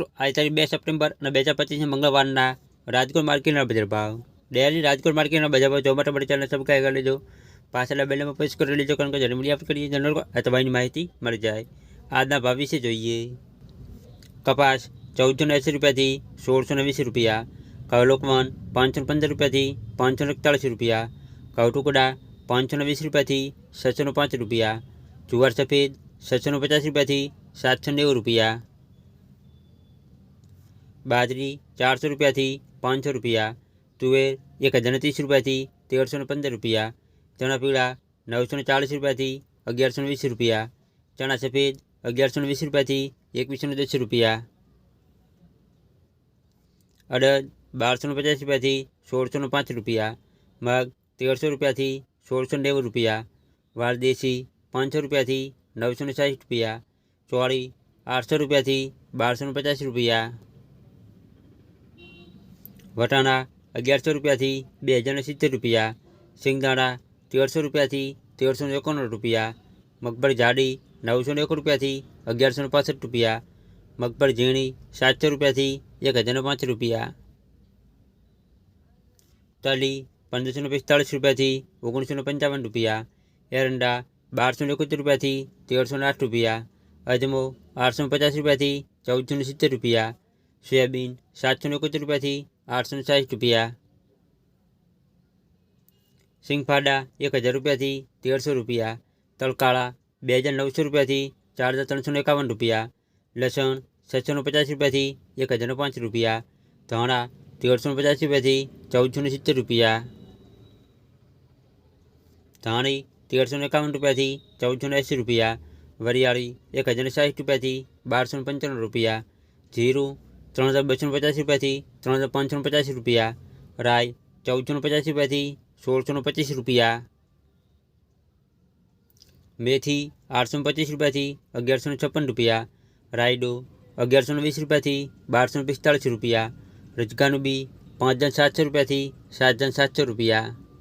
મિત્રો आज तारीख 2 સપ્ટેમ્બર અને 2025 મંગળવારના રાજકોટ માર્કેટના બજાર ભાવ ડેલી રાજકોટ માર્કેટના બજાર ભાવ જોવા માટે ચેનલ સબસ્ક્રાઈબ કરી લેજો, પાછળના બેલમાં પ્રેસ કરી લેજો કારણ કે જ્યારે મીડિયા અપલોડ કરીએ જનરલ આ તમારી માહિતી મળી જાય। આજના ભાવ વિશે જોઈએ। કપાસ 1480 રૂપિયાથી 1620 રૂપિયા, ઘઉં લોકવન 515 રૂપિયાથી 541 રૂપિયા, ઘઉં ટુકડા 520 રૂપિયાથી 605 રૂપિયા, જુવાર સફેદ 650 રૂપિયાથી 790 રૂપિયા, बाजरी 400 रुपया थी 500 रुपया, तुवेर 1030 रुपया थी 1315 रुपया, चना पीला 940 रुपया थी 1120 रुपया, चना सफेद 1120 रुपया थी 2110 रुपया, अड़द 1250 रुपया थी 1605 रुपया, मग 1300 रुपया थी 1690 रुपया, वालदेसी 500 रुपया थी 960 रुपया, चौड़ी 800 रुपया थी 1250 रुपया, वटाणा 1100 रुपया थी 2070 रुपया, सिंगदाणा 1300 रुपया थी 1351 रुपया, मगफળી जाडी 901 रुपया थी 1165 रुपया, मगफળી झीणी 700 रुपया थी 1005 रुपया, तली 1545 रुपया थी 1955 रुपया, एरंडा 1271 रुपया थी 1308 रुपया, अजमो 850 रुपया थी 1470 रुपया, सोयाबीन 771 रुपया थी 860 रुपया, सिंगफाड़ा 1000 रुपया थी 1300 रुपया, तलकाड़ा 2900 रुपया थी 4351 रुपया, लसन 650 रुपया थी 1005 रुपया, धाणा 1350 रुपया थी 1470 रुपया, धाणी 1351 रुपया थी 1480 रुपया, वरियाड़ी 1060 रुपया थी 1255 रुपया, जीरु 3250 रुपया थी 3550 रुपया, राय 1450 रुपया थी 1625 रुपया, मेथी 825 रुपया थी 1156 रुपया, रायडो 1120 रुपया थी 1245 रुपया, रजगानुबी 5700 रुपया थी 7700 रुपया।